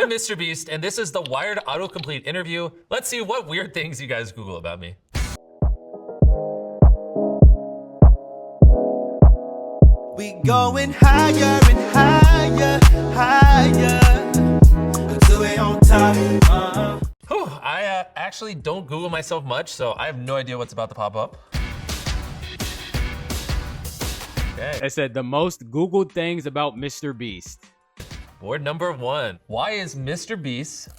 I'm MrBeast, and this is the Wired Autocomplete interview. Let's see what weird things you guys Google about me. We going higher and higher, higher, until we on top. Whew, I actually don't Google myself much, so I have no idea what's about to pop up. Okay. I said the most Googled things about MrBeast. Board number 1. Why is MrBeast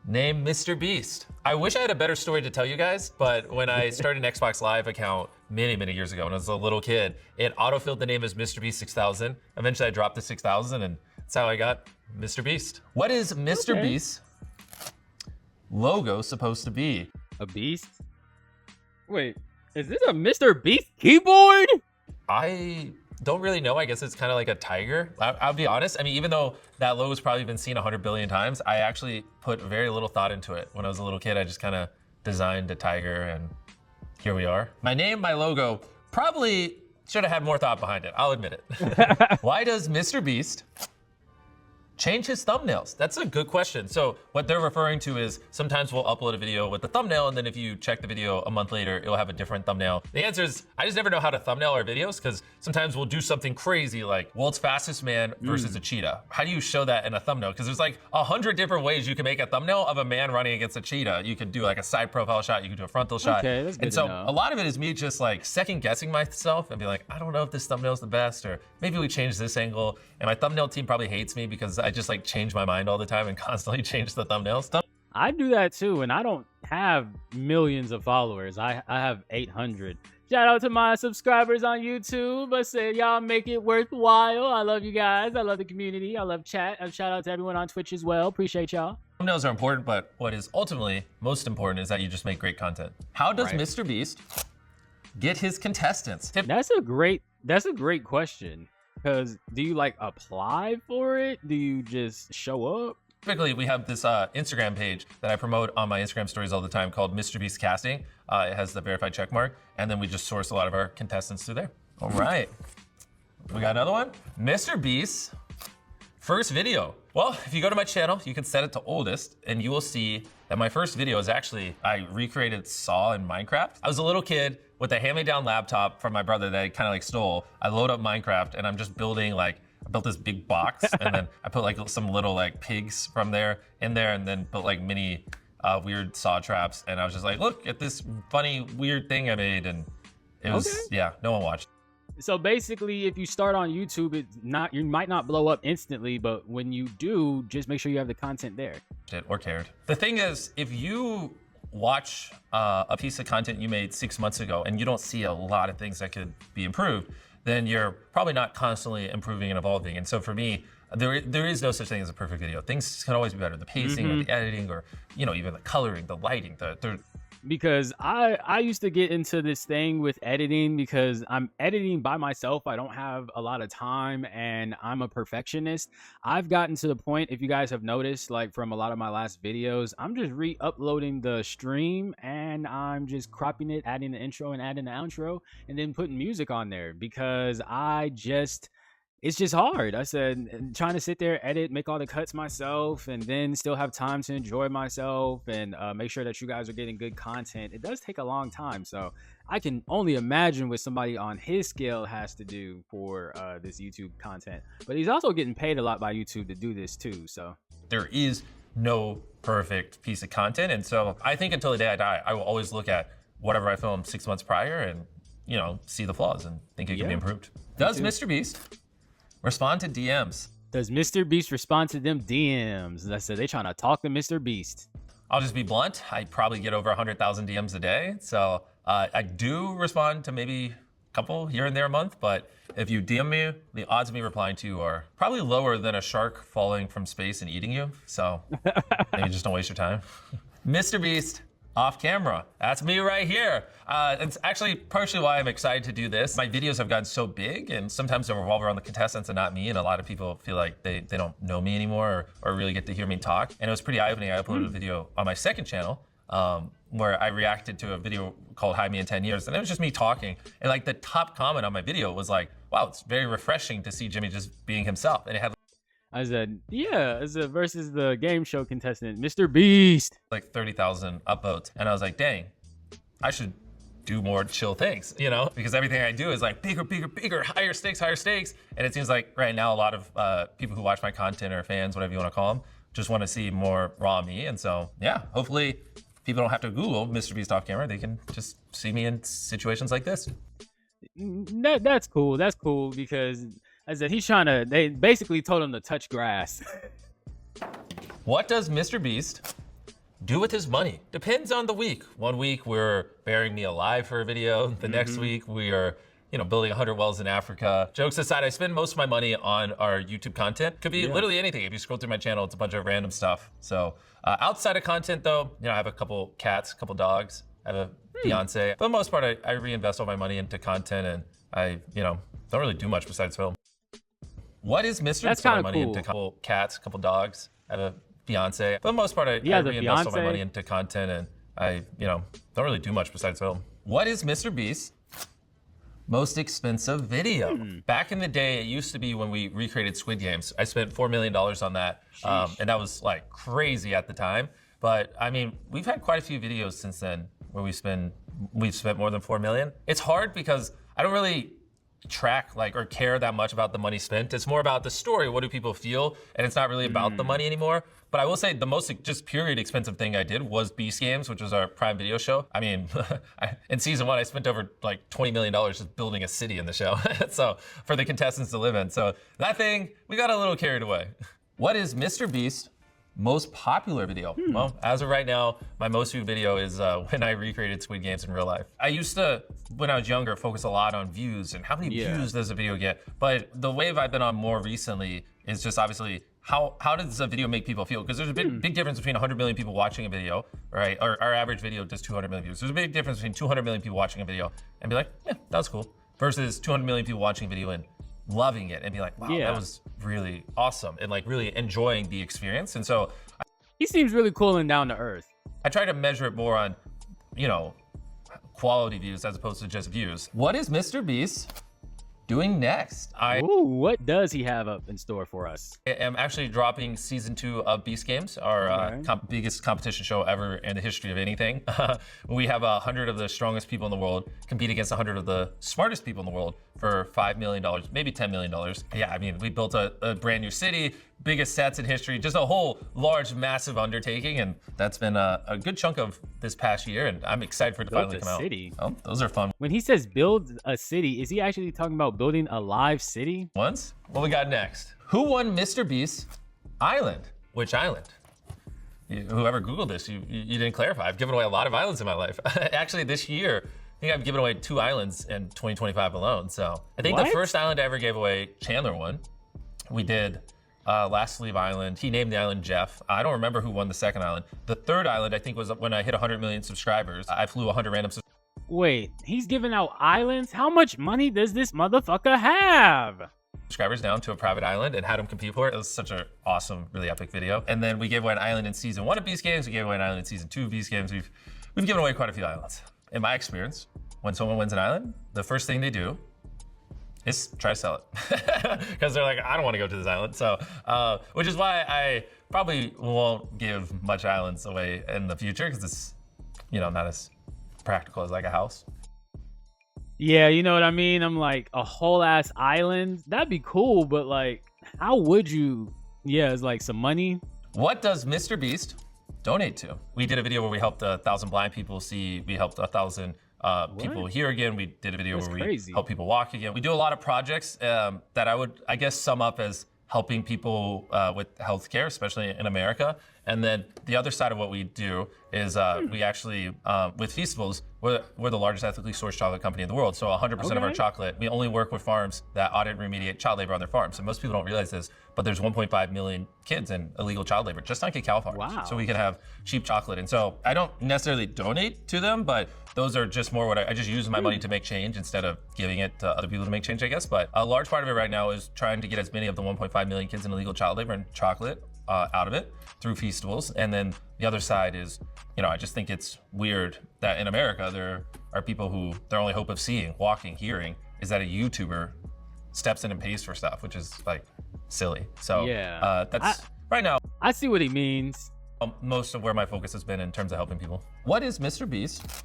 named MrBeast? I wish I had a better story to tell you guys, but when I started an Xbox Live account many years ago when I was a little kid, it autofilled the name as MrBeast 6000. Eventually I dropped the 6000 and that's how I got MrBeast. What is MrBeast's logo supposed to be? A beast? Wait, is this a MrBeast keyboard? I don't really know. I guess it's kind of like a tiger. I'll be honest. I mean, even though that logo's probably been seen 100 billion times, I actually put very little thought into it. When I was a little kid, I just kind of designed a tiger and here we are. My name, my logo, probably should have had more thought behind it. I'll admit it. Why does MrBeast change his thumbnails? That's a good question. So what they're referring to is sometimes we'll upload a video with the thumbnail, and then if you check the video a month later, it'll have a different thumbnail. The answer is I just never know how to thumbnail our videos because sometimes we'll do something crazy like world's fastest man versus a cheetah. How do you show that in a thumbnail? Because there's like 100 different ways you can make a thumbnail of a man running against a cheetah. You could do like a side profile shot, you could do a frontal shot. Okay, that's good and so to know. a lot of it is me just like second guessing myself and be like, I don't know if this thumbnail is the best, or maybe we change this angle. And my thumbnail team probably hates me because I just like change my mind all the time and constantly change the thumbnails. I do that too, and I don't have millions of followers. I have 800. Shout out to my subscribers on YouTube. I say y'all make it worthwhile. I love you guys. I love the community. I love chat. And shout out to everyone on Twitch as well. Appreciate y'all. Thumbnails are important, but what is ultimately most important is that you just make great content. How does MrBeast get his contestants? That's a great question. Because do you like apply for it? Do you just show up? Typically, we have this Instagram page that I promote on my Instagram stories all the time called MrBeast Casting. It has the verified check mark, and then we just source a lot of our contestants through there. All right, we got another one. MrBeast's first video. Well, if you go to my channel, you can set it to oldest, and you will see that my first video is actually, I recreated Saw in Minecraft. I was a little kid with a hand-me-down laptop from my brother that I kind of like stole. I load up Minecraft, and I'm just building like, I built this big box, and then I put like some little like pigs from there in there, and then built like mini weird saw traps. And I was just like, look at this funny, weird thing I made. And it was, yeah, no one watched. So basically, if you start on YouTube, you might not blow up instantly, but when you do, just make sure you have the content there. Or cared. The thing is, if you watch a piece of content you made 6 months ago and you don't see a lot of things that could be improved, then you're probably not constantly improving and evolving. And so for me, there is no such thing as a perfect video. Things can always be better. The pacing or the editing or, you know, even the coloring, the lighting, Because I used to get into this thing with editing because I'm editing by myself. I don't have a lot of time and I'm a perfectionist. I've gotten to the point, if you guys have noticed, like from a lot of my last videos, I'm just re-uploading the stream and I'm just cropping it, adding the intro and adding the outro, and then putting music on there because it's just hard. I said, trying to sit there, edit, make all the cuts myself, and then still have time to enjoy myself and make sure that you guys are getting good content. It does take a long time. So I can only imagine what somebody on his scale has to do for this YouTube content. But he's also getting paid a lot by YouTube to do this too. So there is no perfect piece of content. And so I think until the day I die, I will always look at whatever I filmed 6 months prior and, you know, see the flaws and think it can be improved. Does MrBeast respond to DMs? Does MrBeast respond to them DMs? I said they trying to talk to MrBeast. I'll just be blunt. I probably get over 100,000 DMs a day. So I do respond to maybe a couple here and there a month. But if you DM me, the odds of me replying to you are probably lower than a shark falling from space and eating you. So maybe just don't waste your time. MrBeast off camera. That's me right here. It's actually partially why I'm excited to do this. My videos have gotten so big and sometimes they revolve around the contestants and not me, and a lot of people feel like they don't know me anymore or really get to hear me talk. And it was pretty eye-opening. I uploaded a video on my second channel where I reacted to a video called Hide Me in 10 Years, and it was just me talking. And like the top comment on my video was like, wow, it's very refreshing to see Jimmy just being himself. And it had I said, yeah, as a versus the game show contestant, Mr. Beast. Like 30,000 upvotes. And I was like, dang, I should do more chill things, you know? Because everything I do is like bigger, bigger, bigger, higher stakes, higher stakes. And it seems like right now a lot of people who watch my content or fans, whatever you want to call them, just want to see more raw me. And so, yeah, hopefully people don't have to Google MrBeast off camera. They can just see me in situations like this. That's cool. That's cool because I said he's trying to. They basically told him to touch grass. What does MrBeast do with his money? Depends on the week. One week we're burying me alive for a video. The next week we are, building 100 wells in Africa. Jokes aside, I spend most of my money on our YouTube content. Could be literally anything. If you scroll through my channel, it's a bunch of random stuff. So outside of content though, I have a couple cats, a couple dogs. I have a fiance. For the most part, I reinvest all my money into content, and I, don't really do much besides film. What is Mr. That's kind of money cool. into a couple cats, a couple dogs. I have a fiance. For the most part, I reinvest all my money into content, and I, don't really do much besides film. What is MrBeast's most expensive video? Back in the day, it used to be when we recreated Squid Games. I spent $4 million on that, and that was like crazy at the time. But I mean, we've had quite a few videos since then where we've spent more than 4 million. It's hard because I don't really track or care that much about the money spent. It's more about the story. What do people feel? And it's not really about the money anymore. But I will say the most just period expensive thing I did was Beast Games, which was our Prime Video show. I mean, in season 1, I spent over like $20 million just building a city in the show. So for the contestants to live in. So that thing, we got a little carried away. What is MrBeast's most popular video? Well, as of right now, my most viewed video is when I recreated Squid Games in real life. I used to, when I was younger, focus a lot on views and how many views does a video get. But the wave I've been on more recently is just obviously how does a video make people feel? Because there's a big difference between 100 million people watching a video, right? Our average video does 200 million views. There's a big difference between 200 million people watching a video and be like, yeah, that was cool, versus 200 million people watching a video and loving it and be like, wow, that was really awesome, and like really enjoying the experience. And so He seems really cool and down to earth. I try to measure it more on, quality views as opposed to just views. What is MrBeast doing next? Ooh, what does he have up in store for us? I am actually dropping season 2 of Beast Games, our biggest competition show ever in the history of anything. We have 100 of the strongest people in the world compete against 100 of the smartest people in the world for $5 million, maybe $10 million. Yeah, I mean, we built a brand new city, biggest sets in history, just a whole large, massive undertaking, and that's been a good chunk of this past year, and I'm excited for it to finally come out. City. Oh, those are fun When he says build a city, is he actually talking about building a live city? ones. What we got next? Who won MrBeast's Island? Which island? Whoever Googled this, you didn't clarify. I've given away a lot of islands in my life. Actually, this year, I think I've given away 2 islands in 2025 alone. So I think the first island I ever gave away, Chandler won. We did Last Sleeve Island. He named the island Jeff. I don't remember who won the second island. The third island, I think, was when I hit 100 million subscribers. I flew 100 random subscribers. Wait, he's giving out islands? How much money does this motherfucker have? Subscribers down to a private island and had them compete for it. It was such an awesome, really epic video. And then we gave away an island in season 1 of Beast Games. We gave away an island in season 2 of Beast Games. We've given away quite a few islands. In my experience, when someone wins an island, the first thing they do is try to sell it. Because they're like, I don't want to go to this island. So, which is why I probably won't give much islands away in the future, because it's, not as practical as like a house. Yeah, you know what I mean? I'm like, a whole ass island? That'd be cool, but like, how would you? Yeah, it's like some money. What does MrBeast donate to? We did a video where we helped 1,000 blind people see. We helped 1,000 people hear again. We did a video where we help people walk again. We do a lot of projects that I would, I guess, sum up as helping people with healthcare, especially in America. And then the other side of what we do is we actually, with Feastables, we're the largest ethically sourced chocolate company in the world. So 100% of our chocolate, we only work with farms that audit and remediate child labor on their farms. And most people don't realize this, but there's 1.5 million kids in illegal child labor just on cacao farms. Wow. So we can have cheap chocolate. And so I don't necessarily donate to them, but those are just more what I just use my money to make change instead of giving it to other people to make change, I guess. But a large part of it right now is trying to get as many of the 1.5 million kids in illegal child labor and chocolate out of it through Feastables. And then the other side is, I just think it's weird that in America, there are people who their only hope of seeing, walking, hearing is that a YouTuber steps in and pays for stuff, which is like silly. So Yeah. that's right now I see what he means. most of where my focus has been in terms of helping people. What is MrBeast's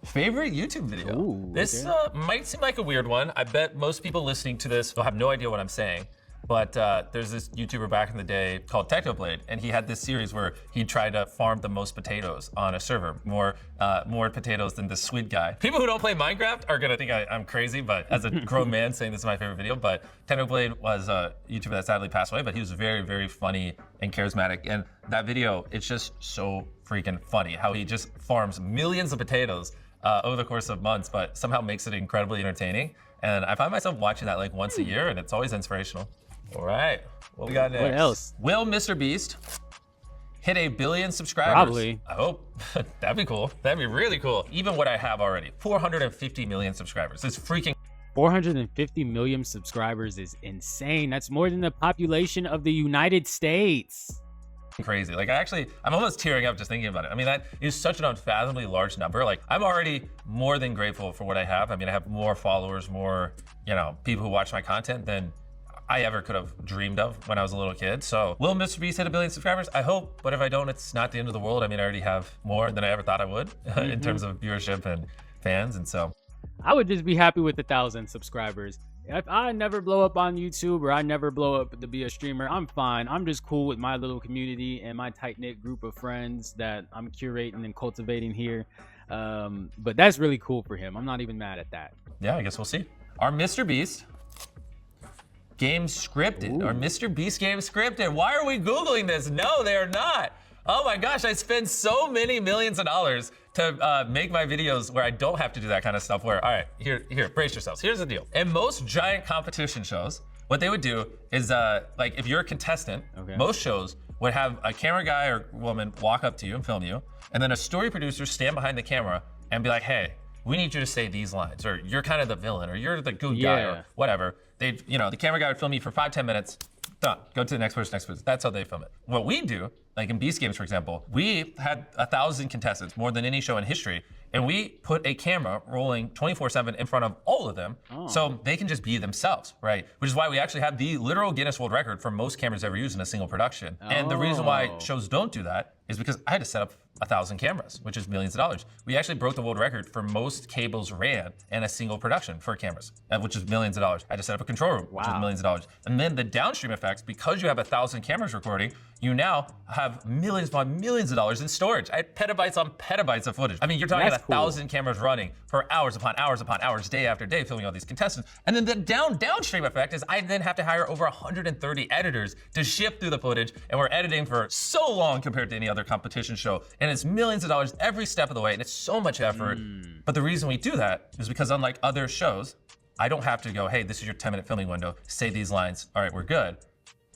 favorite YouTube video? Ooh, this okay. might seem like a weird one. I bet most people listening to this will have no idea what I'm saying. But there's this YouTuber back in the day called Technoblade, and he had this series where he tried to farm the most potatoes on a server, more potatoes than the Swede guy. People who don't play Minecraft are gonna think I'm crazy, but as a grown man saying this is my favorite video, but Technoblade was a YouTuber that sadly passed away, but he was very, very funny and charismatic. And that video, it's just so freaking funny how he just farms millions of potatoes over the course of months, but somehow makes it incredibly entertaining. And I find myself watching that like once a year, and it's always inspirational. All right, what we got next? What else? Will MrBeast hit 1 billion subscribers? Probably. I hope. That'd be cool. That'd be really cool. Even what I have already, 450 million subscribers. It's freaking 450 million subscribers is insane. That's more than the population of the United States. crazy. Like I'm almost tearing up just thinking about it. I mean, that is such an unfathomably large number. Like I'm already more than grateful for what I have. I mean, I have more followers, more, people who watch my content than I ever could have dreamed of when I was a little kid. So will MrBeast hit 1 billion subscribers? I hope, but if I don't, it's not the end of the world. I mean, I already have more than I ever thought I would in terms of viewership and fans. And so I would just be happy with 1,000 subscribers. If I never blow up on YouTube or I never blow up to be a streamer, I'm fine. I'm just cool with my little community and my tight-knit group of friends that I'm curating and cultivating here. But that's really cool for him. I'm not even mad at that. yeah, I guess we'll see. Are MrBeast games scripted? Are MrBeast games scripted? Why are we Googling this? No, they are not. Oh my gosh, I spend so many millions of dollars to make my videos where I don't have to do that kind of stuff where, all right, here, brace yourselves. Here's the deal. In most giant competition shows, what they would do is, like if you're a contestant, most shows would have a camera guy or woman walk up to you and film you, and then a story producer stand behind the camera and be like, hey, we need you to say these lines, or you're kind of the villain, or you're the good guy, or whatever. They'd, the camera guy would film you for 5-10 minutes, done. Go to the next person, That's how they film it. What we do, like in Beast Games, for example, we had 1,000 contestants, more than any show in history, and we put a camera rolling 24/7 in front of all of them, so they can just be themselves, right? Which is why we actually have the literal Guinness World Record for most cameras ever used in a single production. And the reason why shows don't do that is because I had to set up 1,000 cameras, which is millions of dollars. We actually broke the world record for most cables ran in a single production for cameras, which is millions of dollars. I had to set up a control room, which is millions of dollars. And then the downstream effects, because you have 1,000 cameras recording, you now have millions upon millions of dollars in storage. I had petabytes on petabytes of footage. I mean, you're talking about 1,000 cameras running for hours upon hours upon hours, day after day, filming all these contestants. And then the downstream effect is I then have to hire over 130 editors to shift through the footage, and we're editing for so long compared to any other competition show. And it's millions of dollars every step of the way, and it's so much effort. But the reason we do that is because unlike other shows, I don't have to go, hey, this is your 10-minute filming window, say these lines, all right, we're good.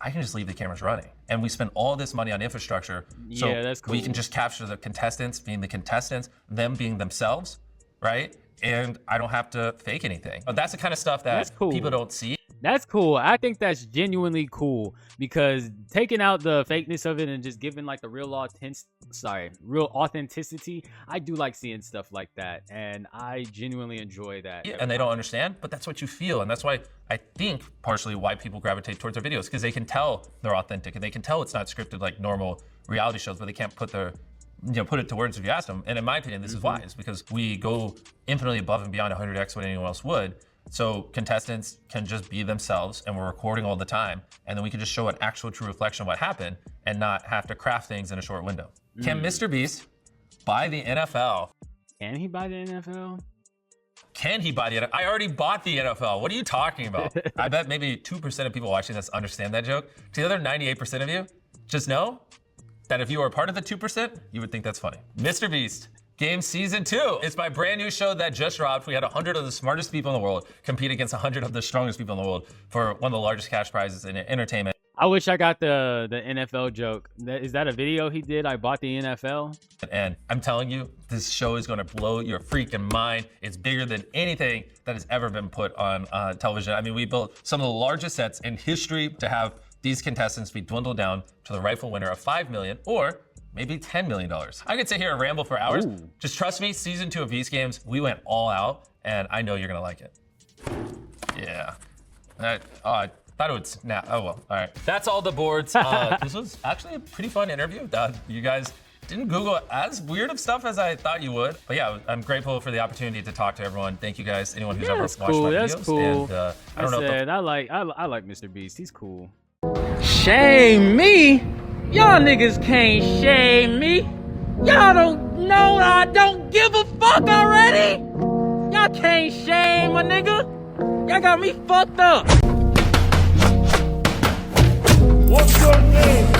I can just leave the cameras running. And we spend all this money on infrastructure, so that's cool. we can just capture the contestants being the contestants, them being themselves, right? And I don't have to fake anything. That's the kind of stuff that people don't see. That's cool. I think that's genuinely cool, because taking out the fakeness of it and just giving like the real authenticity, I do like seeing stuff like that, and I genuinely enjoy that. And they don't understand, but that's what you feel, and that's why I think partially why people gravitate towards our videos, because they can tell they're authentic, and they can tell it's not scripted like normal reality shows, but they can't put it to words if you ask them. And in my opinion, this is why. It's because we go infinitely above and beyond 100x what anyone else would. So contestants can just be themselves, and we're recording all the time, and then we can just show an actual true reflection of what happened and not have to craft things in a short window. Can MrBeast buy the NFL? Can he buy the NFL? Can he buy the NFL? I already bought the NFL. What are you talking about? I bet maybe 2% of people watching this understand that joke. To the other 98% of you, just know that if you are a part of the 2%, you would think that's funny. MrBeast Game Season 2. It's my brand new show that just dropped. We had 100 of the smartest people in the world compete against 100 of the strongest people in the world for one of the largest cash prizes in entertainment. I wish I got the NFL joke. Is that a video he did? I bought the NFL. And I'm telling you, this show is gonna blow your freaking mind. It's bigger than anything that has ever been put on television. I mean, we built some of the largest sets in history to have these contestants be dwindled down to the rightful winner of $5 million or maybe $10 million. I could sit here and ramble for hours. Just trust me, season 2 of Beast Games, we went all out, and I know you're gonna like it. Yeah. Thought it would snap. Oh well. All right. That's all the boards. This was actually a pretty fun interview. You guys didn't Google as weird of stuff as I thought you would. But yeah, I'm grateful for the opportunity to talk to everyone. Thank you guys. Anyone who's ever watched my videos. That's cool. And, I don't know. I like MrBeast. He's cool. Shame me? Y'all niggas can't shame me. Y'all don't know I don't give a fuck already. Y'all can't shame a nigga. Y'all got me fucked up. What's your name?